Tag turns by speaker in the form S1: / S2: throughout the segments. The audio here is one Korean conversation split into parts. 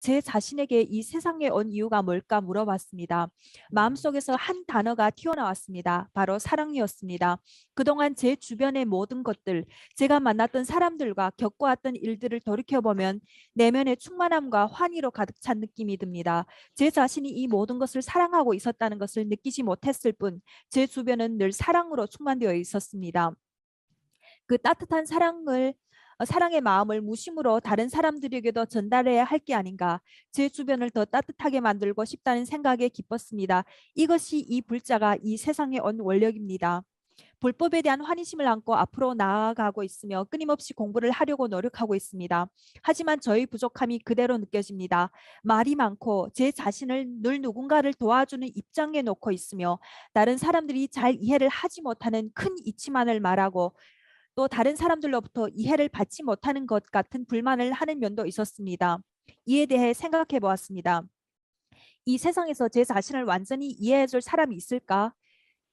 S1: 제 자신에게 이 세상에 온 이유가 뭘까 물어봤습니다. 마음속에서 한 단어가 튀어나왔습니다. 바로 사랑이었습니다. 그동안 제 주변의 모든 것들, 제가 만났던 사람들과 겪어왔던 일들을 돌이켜보면 내면의 충만함과 환희로 가득 찬 느낌이 듭니다. 제 자신이 이 모든 것을 사랑하고 있었다는 것을 느끼지 못했을 뿐, 제 주변은 늘 사랑으로 충만되어 있었습니다. 그 따뜻한 사랑의 마음을 무심으로 다른 사람들에게도 전달해야 할 게 아닌가. 제 주변을 더 따뜻하게 만들고 싶다는 생각에 기뻤습니다. 이것이 이 불자가 이 세상에 온 원력입니다. 불법에 대한 환희심을 안고 앞으로 나아가고 있으며 끊임없이 공부를 하려고 노력하고 있습니다. 하지만 저의 부족함이 그대로 느껴집니다. 말이 많고 제 자신을 늘 누군가를 도와주는 입장에 놓고 있으며 다른 사람들이 잘 이해를 하지 못하는 큰 이치만을 말하고 또 다른 사람들로부터 이해를 받지 못하는 것 같은 불만을 하는 면도 있었습니다. 이에 대해 생각해 보았습니다. 이 세상에서 제 자신을 완전히 이해해 줄 사람이 있을까?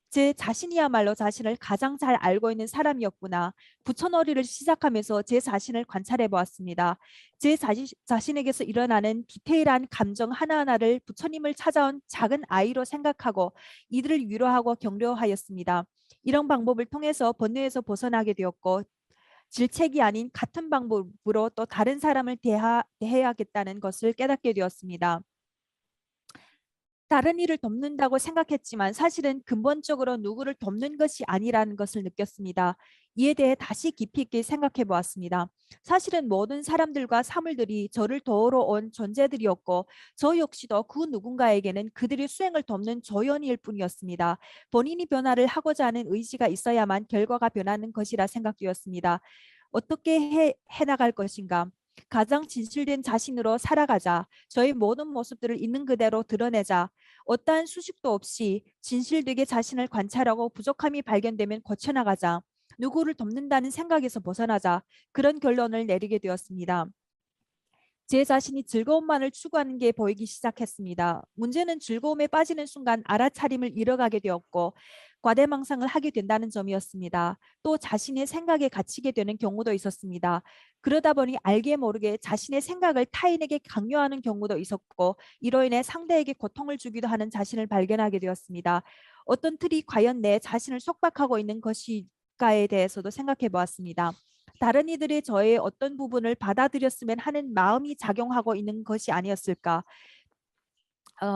S1: 제 자신이야말로 자신을 가장 잘 알고 있는 사람이었구나. 부처놀이를 시작하면서 제 자신을 관찰해 보았습니다. 제 자신에게서 일어나는 디테일한 감정 하나하나를 부처님을 찾아온 작은 아이로 생각하고 이들을 위로하고 격려하였습니다. 이런 방법을 통해서 번뇌에서 벗어나게 되었고 질책이 아닌 같은 방법으로 또 다른 사람을 대해야겠다는 것을 깨닫게 되었습니다. 다른 일을 돕는다고 생각했지만 사실은 근본적으로 누구를 돕는 것이 아니라는 것을 느꼈습니다. 이에 대해 다시 깊이 있게 생각해 보았습니다. 사실은 모든 사람들과 사물들이 저를 도우러 온 존재들이었고 저 역시도 그 누군가에게는 그들의 수행을 돕는 조연일 뿐이었습니다. 본인이 변화를 하고자 하는 의지가 있어야만 결과가 변하는 것이라 생각되었습니다. 어떻게 해나갈 것인가? 가장 진실된 자신으로 살아가자. 저희 모든 모습들을 있는 그대로 드러내자. 어떠한 수식도 없이 진실되게 자신을 관찰하고 부족함이 발견되면 고쳐나가자. 누구를 돕는다는 생각에서 벗어나자. 그런 결론을 내리게 되었습니다. 제 자신이 즐거움만을 추구하는 게 보이기 시작했습니다. 문제는 즐거움에 빠지는 순간 알아차림을 잃어가게 되었고 과대망상을 하게 된다는 점이었습니다. 또 자신의 생각에 갇히게 되는 경우도 있었습니다. 그러다 보니 알게 모르게 자신의 생각을 타인에게 강요하는 경우도 있었고 이로 인해 상대에게 고통을 주기도 하는 자신을 발견하게 되었습니다. 어떤 틀이 과연 내 자신을 속박하고 있는 것일까에 대해서도 생각해 보았습니다. 다른 이들이 저의 어떤 부분을 받아들였으면 하는 마음이 작용하고 있는 것이 아니었을까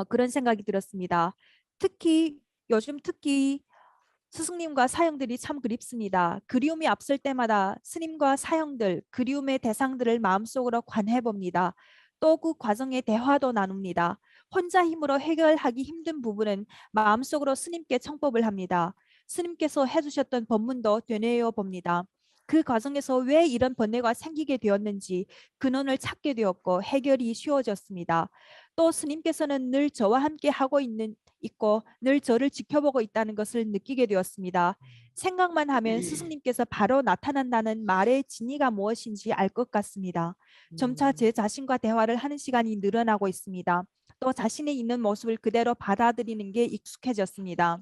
S1: 그런 생각이 들었습니다. 요즘 특히 스승님과 사형들이 참 그립습니다. 그리움이 앞설 때마다 스님과 사형들, 그리움의 대상들을 마음속으로 관해 봅니다. 또 그 과정에 대화도 나눕니다. 혼자 힘으로 해결하기 힘든 부분은 마음속으로 스님께 청법을 합니다. 스님께서 해주셨던 법문도 되뇌어 봅니다. 그 과정에서 왜 이런 번뇌가 생기게 되었는지 근원을 찾게 되었고 해결이 쉬워졌습니다. 또 스님께서는 늘 저와 함께 있고 늘 저를 지켜보고 있다는 것을 느끼게 되었습니다. 생각만 하면 스승님께서 바로 나타난다는 말의 진의가 무엇인지 알 것 같습니다. 점차 제 자신과 대화를 하는 시간이 늘어나고 있습니다. 또 자신이 있는 모습을 그대로 받아들이는 게 익숙해졌습니다.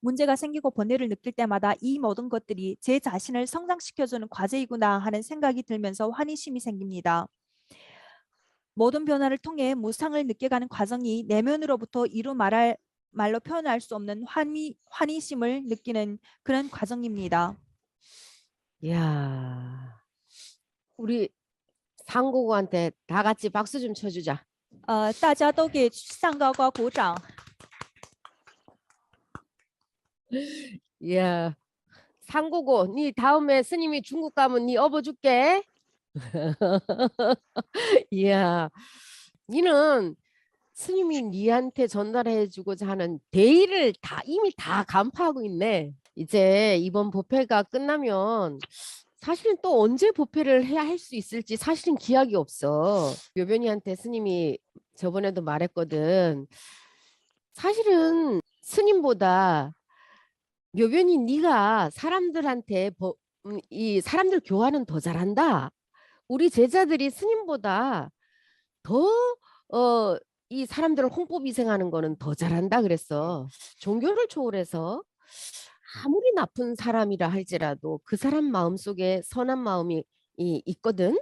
S1: 문제가 생기고 번뇌를 느낄 때마다 이 모든 것들이 제 자신을 성장시켜주는 과제이구나 하는 생각이 들면서 환희심이 생깁니다. 모든 변화를 통해 무상을 느껴가는 과정이 내면으로부터 말로 표현할 수 없는 환희심을 느끼는 그런 과정입니다.
S2: 야, 우리 상고고한테 다 같이 박수 좀 쳐주자.
S1: 大家都给上高高鼓掌。
S2: 야, 상고고, 니 다음에 스님이 중국 가면 니 업어줄게. 이야, 니는 스님이 니한테 전달해주고자 하는 대의를 이미 다 간파하고 있네. 이제 이번 법회가 끝나면 사실은 또 언제 법회를 해야 할 수 있을지 사실은 기약이 없어. 묘변이한테 스님이 저번에도 말했거든. 사실은 스님보다 묘변이 네가 사람들한테 이 사람들 교화는 더 잘한다. 우리 제자들이 스님보다 더 이 사람들을 홍보위생하는 거는 더 잘한다 그랬어. 종교를 초월해서 아무리 나쁜 사람이라 할지라도 그 사람 마음속에 선한 마음이 있거든.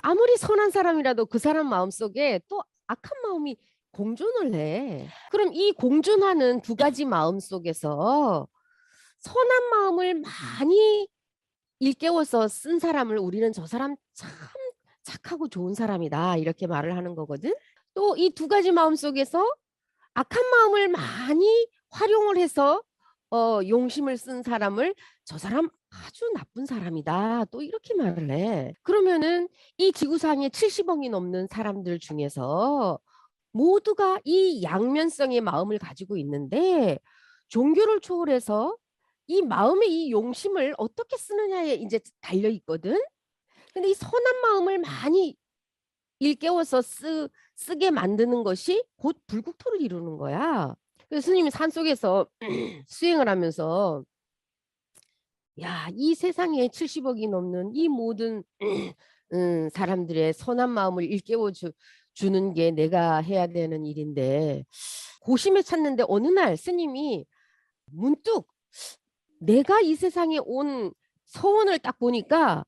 S2: 아무리 선한 사람이라도 그 사람 마음속에 또 악한 마음이 공존을 해. 그럼 이 공존하는 두 가지 마음 속에서 선한 마음을 많이 일깨워서 쓴 사람을 우리는 저 사람 참 착하고 좋은 사람이다 이렇게 말을 하는 거거든. 또 이 두 가지 마음 속에서 악한 마음을 많이 활용을 해서 용심을 쓴 사람을 저 사람 아주 나쁜 사람이다. 또 이렇게 말을 해. 그러면은 이 지구상에 70억이 넘는 사람들 중에서 모두가 이 양면성의 마음을 가지고 있는데 종교를 초월해서 이 마음의 이 용심을 어떻게 쓰느냐에 이제 달려 있거든. 근데 이 선한 마음을 많이 일깨워서 쓰게 만드는 것이 곧 불국토를 이루는 거야. 그래서 스님이 산속에서 수행을 하면서 야, 이 세상에 70억이 넘는 이 모든 사람들의 선한 마음을 일깨워 주는 게 내가 해야 되는 일인데 고심에 찾는데 어느 날 스님이 문득 내가 이 세상에 온 서원을 딱 보니까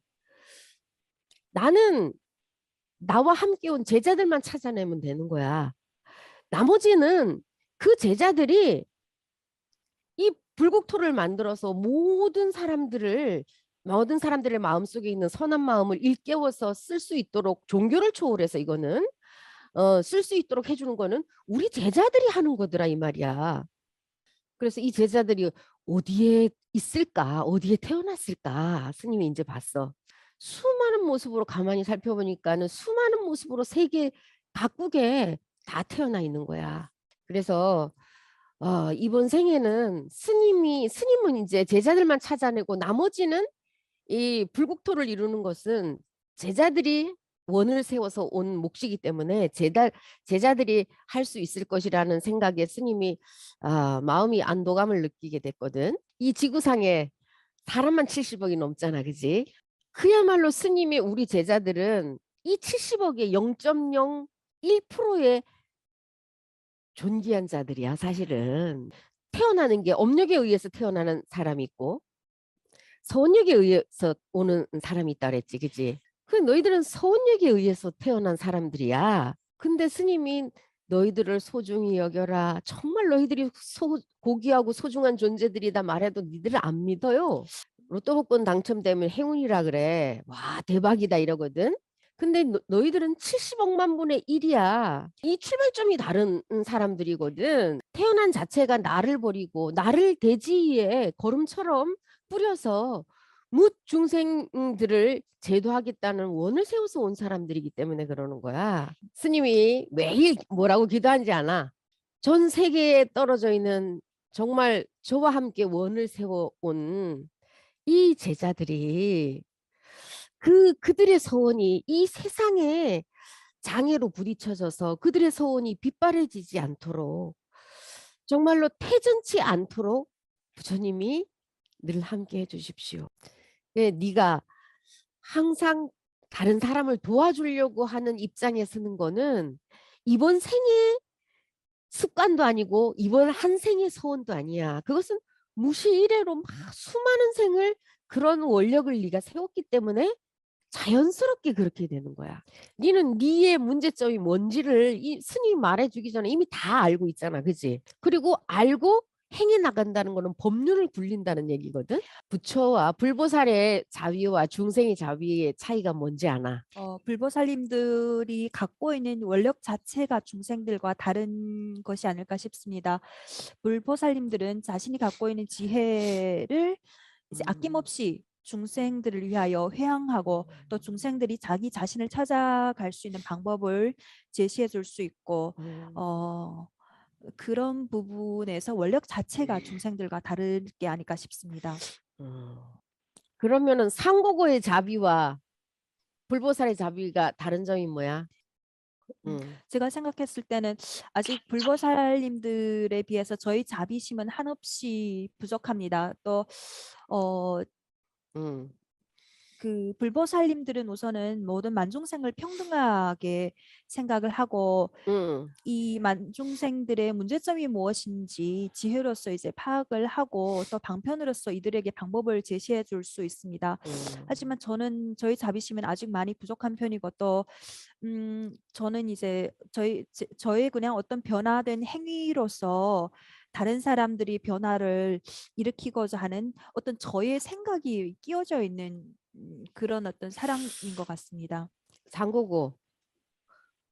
S2: 나는 나와 함께 온 제자들만 찾아내면 되는 거야. 나머지는 그 제자들이 이 불국토를 만들어서 모든 사람들의 마음속에 있는 선한 마음을 일깨워서 쓸 수 있도록 종교를 초월해서 이거는 쓸 수 있도록 해주는 거는 우리 제자들이 하는 거더라 이 말이야. 그래서 이 제자들이 어디에 있을까? 어디에 태어났을까? 스님이 이제 봤어. 수많은 모습으로 가만히 살펴보니까는 수많은 모습으로 세계 각국에 다 태어나 있는 거야. 그래서 이번 생에는 스님은 이제 제자들만 찾아내고 나머지는 이 불국토를 이루는 것은 제자들이 원을 세워서 온 몫이기 때문에 제자들이 할 수 있을 것이라는 생각에 스님이 마음이 안도감을 느끼게 됐거든. 이 지구상에 사람만 70억이 넘잖아, 그지? 그야말로 스님이 우리 제자들은 이 70억의 0.01%의 존귀한 자들이야, 사실은. 태어나는 게 업력에 의해서 태어나는 사람이 있고 서원력에 의해서 오는 사람이 있다 그랬지, 그지? 그 너희들은 서원력에 의해서 태어난 사람들이야. 근데 스님이 너희들을 소중히 여겨라. 정말 너희들이 고귀하고 소중한 존재들이다 말해도 니들을 안 믿어요. 로또 복권 당첨되면 행운이라 그래. 와, 대박이다 이러거든. 근데 너희들은 70억만 분의 1이야. 이 출발점이 다른 사람들이거든. 태어난 자체가 나를 버리고 나를 대지에 걸음처럼 뿌려서 뭇 중생들을 제도하겠다는 원을 세워서 온 사람들이기 때문에 그러는 거야. 스님이 매일 뭐라고 기도하는지 아나? 전 세계에 떨어져 있는 정말 저와 함께 원을 세워온 이 제자들이 그들의 소원이 이 세상에 장애로 부딪혀져서 그들의 소원이 빗바래지지 않도록 정말로 태전치 않도록 부처님이 늘 함께 해주십시오. 네, 네가 항상 다른 사람을 도와주려고 하는 입장에 서는 거는 이번 생의 습관도 아니고 이번 한 생의 소원도 아니야. 그것은 무시일해로 막 수많은 생을 그런 원력을 네가 세웠기 때문에 자연스럽게 그렇게 되는 거야. 니는 니의 문제점이 뭔지를 이 스님이 말해주기 전에 이미 다 알고 있잖아. 그지? 그리고 알고 행해 나간다는 거는 법륜을 굴린다는 얘기거든. 부처와 불보살의 자비와 중생의 자비의 차이가 뭔지 아나?
S1: 불보살님들이 갖고 있는 원력 자체가 중생들과 다른 것이 아닐까 싶습니다. 불보살님들은 자신이 갖고 있는 지혜를 이제 아낌없이 중생들을 위하여 회항하고 또 중생들이 자기 자신을 찾아갈 수 있는 방법을 제시해 줄 수 있고 그런 부분에서 원력 자체가 중생들과 다를 게 아닐까 싶습니다.
S2: 그러면은 상고고의 자비와 불보살의 자비가 다른 점이 뭐야?
S1: 제가 생각했을 때는 아직 불보살님들에 비해서 저희 자비심은 한없이 부족합니다. 또
S2: 음.
S1: 그 불보살님들은 우선은 모든 만중생을 평등하게 생각을 하고
S2: 응.
S1: 이 만중생들의 문제점이 무엇인지 지혜로서 이제 파악을 하고 또 방편으로서 이들에게 방법을 제시해 줄 수 있습니다. 하지만 저는 저희 자비심은 아직 많이 부족한 편이고 또 저는 이제 저의 그냥 어떤 변화된 행위로서 다른 사람들이 변화를 일으키고자 하는 어떤 저의 생각이 끼워져 있는 그런 어떤 사람인 것 같습니다.
S2: 장고고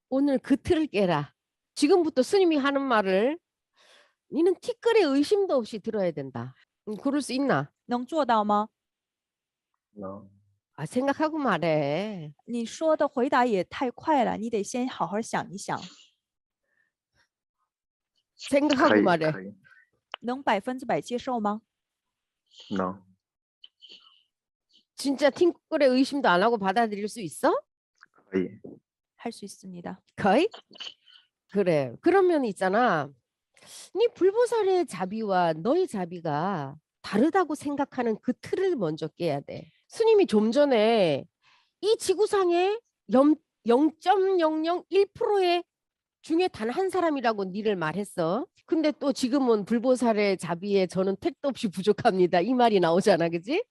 S2: 오늘 그 틀을 깨라. 지금부터 스님이 하는 말을 니는 티끌의 의심도 없이 들어야 된다. 그럴 수 있나?
S1: 能做到吗？
S3: 能
S2: 아, 생각하고 말해.
S1: 你说的回答也太快了，你得先好好想一想，
S2: 생각하고
S3: 可以
S2: 말해.
S3: 可以
S1: 能100%接受吗？
S3: 能
S2: 진짜 티끌의 의심도 안 하고 받아들일 수 있어?
S3: 可以
S1: 할 수 있습니다.
S2: 거의? 그래. 그러면 있잖아. 네 불보살의 자비와 너의 자비가 다르다고 생각하는 그 틀을 먼저 깨야 돼. 스님이 좀 전에 이 지구상에 0.001%의 중에 단 한 사람이라고 니를 말했어. 근데 또 지금은 불보살의 자비에 저는 택도 없이 부족합니다. 이 말이 나오잖아, 그지?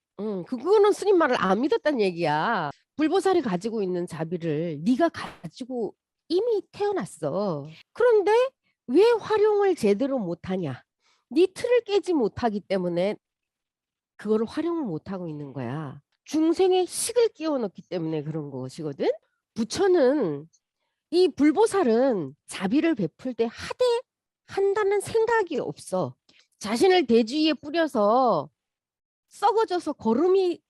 S2: 그거는 스님 말을 안 믿었단 얘기야. 불보살이 가지고 있는 자비를 네가 가지고 이미 태어났어. 그런데 왜 활용을 제대로 못하냐? 네 틀을 깨지 못하기 때문에 그거를 활용을 못하고 있는 거야. 중생의 식을 끼워넣기 때문에 그런 것이거든. 부처는 이 불보살은 자비를 베풀 때 하대한다는 생각이 없어. 자신을 대주위에 뿌려서 썩어져서 거름이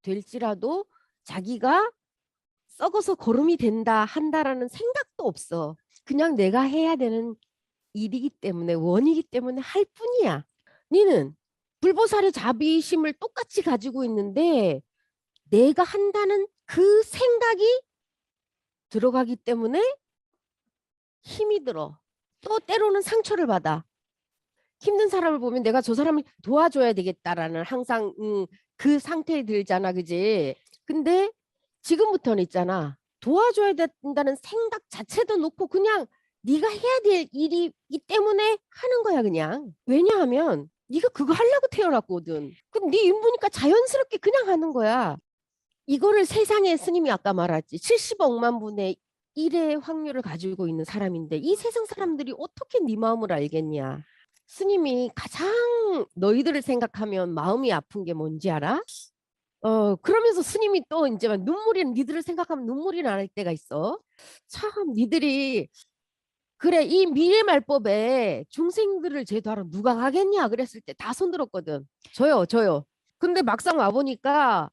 S2: 될지라도 자기가 썩어서 거름이 된다 한다라는 생각도 없어. 그냥 내가 해야 되는 일이기 때문에 원이기 때문에 할 뿐이야. 니는 불보살의 자비심을 똑같이 가지고 있는데 내가 한다는 그 생각이 들어가기 때문에 힘이 들어. 또 때로는 상처를 받아. 힘든 사람을 보면 내가 저 사람을 도와줘야 되겠다라는 항상 그 상태에 들잖아, 그지? 근데 지금부터는 있잖아. 도와줘야 된다는 생각 자체도 놓고 그냥 네가 해야 될 일이기 때문에 하는 거야, 그냥. 왜냐하면 네가 그거 하려고 태어났거든. 그럼 네 임무니까 자연스럽게 그냥 하는 거야. 이거를 세상에 스님이 아까 말했지. 70억만 분의 1의 확률을 가지고 있는 사람인데 이 세상 사람들이 어떻게 네 마음을 알겠냐. 스님이 가장 너희들을 생각하면 마음이 아픈 게 뭔지 알아? 그러면서 스님이 또 이제 막 니들을 생각하면 눈물이 날 때가 있어. 참 니들이 그래 이 미래 말법에 중생들을 제도하러 누가 가겠냐 그랬을 때 다 손들었거든. 저요. 근데 막상 와보니까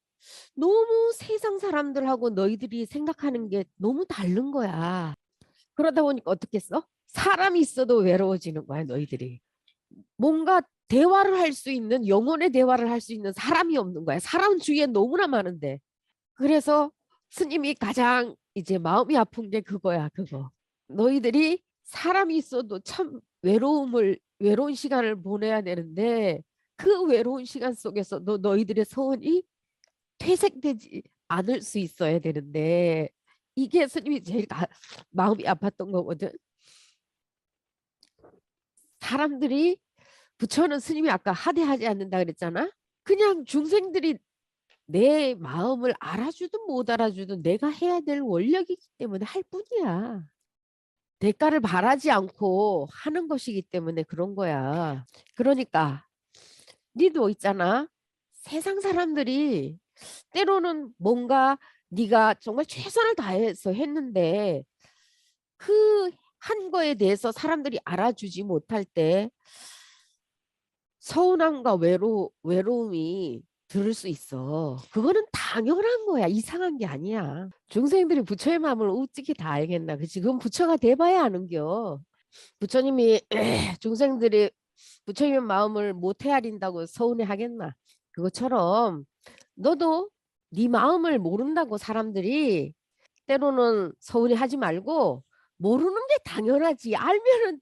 S2: 너무 세상 사람들하고 너희들이 생각하는 게 너무 다른 거야. 그러다 보니까 어떻겠어? 사람이 있어도 외로워지는 거야, 너희들이. 뭔가 대화를 할 수 있는 영혼의 대화를 할 수 있는 사람이 없는 거야. 사람 주위에 너무나 많은데. 그래서 스님이 가장 이제 마음이 아픈 게 그거야, 그거. 너희들이 사람이 있어도 참 외로운 시간을 보내야 되는데 그 외로운 시간 속에서 너희들의 소원이 퇴색되지 않을 수 있어야 되는데 이게 스님이 제일 마음이 아팠던 거거든. 사람들이 부처는 스님이 아까 하대하지 않는다 그랬잖아. 그냥 중생들이 내 마음을 알아주든 못 알아주든 내가 해야 될 원력이기 때문에 할 뿐이야. 대가를 바라지 않고 하는 것이기 때문에 그런 거야. 그러니까 니도 있잖아. 세상 사람들이 때로는 뭔가 네가 정말 최선을 다해서 했는데 그 한 거에 대해서 사람들이 알아주지 못할 때 서운함과 외로움이 들을 수 있어. 그거는 당연한 거야. 이상한 게 아니야. 중생들이 부처의 마음을 어떻게 다 알겠나. 그치? 그건 부처가 돼봐야 아는겨. 부처님이 중생들이 부처님의 마음을 못 헤아린다고 서운해 하겠나. 그것처럼 너도 네 마음을 모른다고 사람들이 때로는 서운해 하지 말고 모르는 게 당연하지. 알면은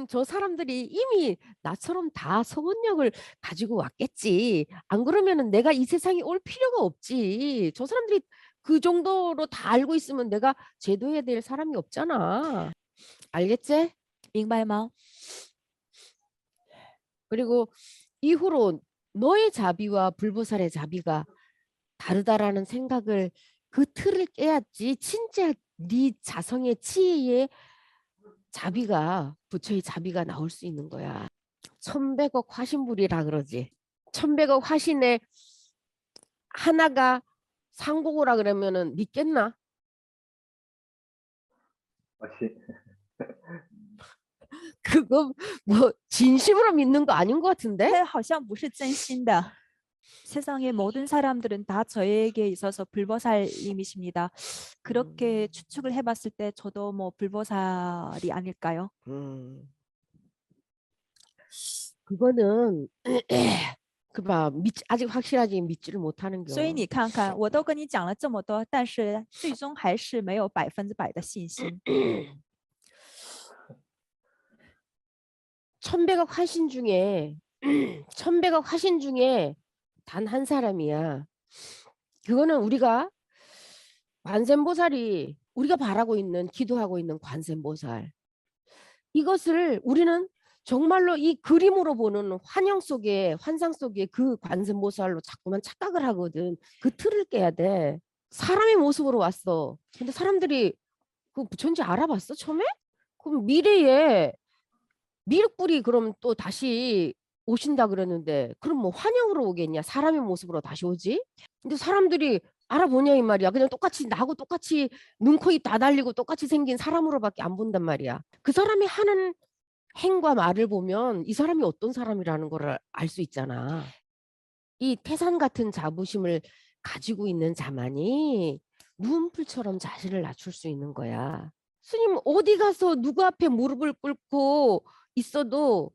S2: 저 사람들이 이미 나처럼 다 성원력을 가지고 왔겠지. 안 그러면은 내가 이 세상에 올 필요가 없지. 저 사람들이 그 정도로 다 알고 있으면 내가 제도해야 될 사람이 없잖아. 알겠지?
S1: 明白吗？
S2: 그리고 이후로 너의 자비와 불보살의 자비가 다르다라는 생각을 그 틀을 깨야지 진짜 네 자성의 치의의 자비가 부처의 자비가 나올 수 있는 거야. 1100억 화신불이라 그러지. 1100억 화신에 하나가 상고고라 그러면은 믿겠나?
S3: 다시
S2: 그거 뭐 진심으로 믿는 거 아닌 것 같은데?
S1: 这好像不是真心的。 세상의 모든 사람들은 다 저에게 있어서 불보살님이십니다. 그렇게 추측을 해봤을 때 저도 뭐 불보살이 아닐까요?
S2: 그거는 그봐 아직 확실하지 믿지를 못하는
S1: 所以
S2: 겨.
S1: 你看看，我都跟你讲了这么多，但是最终还是没有100%的信心。
S2: 1100억 화신 중에 1100억 화신 중에 단 한 사람이야. 그거는 우리가 관세음보살이 우리가 바라고 있는 기도하고 있는 관세음보살. 이것을 우리는 정말로 이 그림으로 보는 환영 속에 환상 속에 그 관세음보살로 자꾸만 착각을 하거든. 그 틀을 깨야 돼. 사람의 모습으로 왔어. 근데 사람들이 그 부처인지 알아봤어 처음에? 그럼 미래에 미륵불이 그럼 또 다시 오신다 그러는데 그럼 뭐 환영으로 오겠냐? 사람의 모습으로 다시 오지? 근데 사람들이 알아보냐 이 말이야. 그냥 똑같이 나하고 똑같이 눈, 코, 입 다 달리고 똑같이 생긴 사람으로밖에 안 본단 말이야. 그 사람이 하는 행과 말을 보면 이 사람이 어떤 사람이라는 걸 알 수 있잖아. 이 태산 같은 자부심을 가지고 있는 자만이 눈풀처럼 자신을 낮출 수 있는 거야. 스님 어디 가서 누구 앞에 무릎을 꿇고 있어도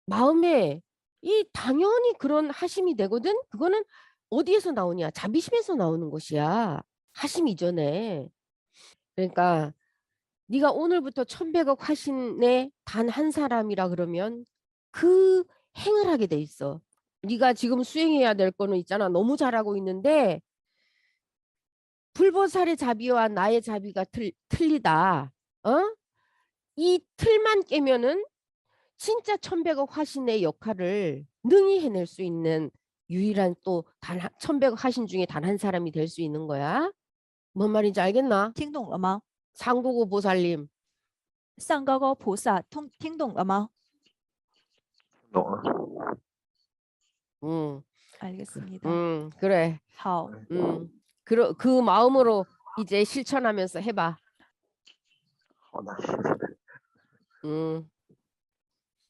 S2: 마음에 이 당연히 그런 하심이 되거든. 그거는 어디에서 나오냐? 자비심에서 나오는 것이야. 하심 이전에. 그러니까 네가 오늘부터 1100억 화신의 단 한 사람이라 그러면 그 행을 하게 돼 있어. 네가 지금 수행해야 될 거는 있잖아. 너무 잘하고 있는데 불보살의 자비와 나의 자비가 틀리다. 어? 이 틀만 깨면은 진짜 1100억 화신의 역할을 능히 해낼 수 있는 유일한 또 1100억 화신 중에 단 한 사람이 될 수 있는 거야. 뭔 말인지 알겠나?
S1: 听懂了吗？
S2: 상고고 보살님.
S1: 上高高菩萨听懂了吗？
S3: 너
S1: 음.
S2: 응,
S1: 알겠습니다.
S2: 그래.
S1: 好，
S2: 그 마음으로 이제 실천하면서 해봐.
S3: 好的。
S2: 음.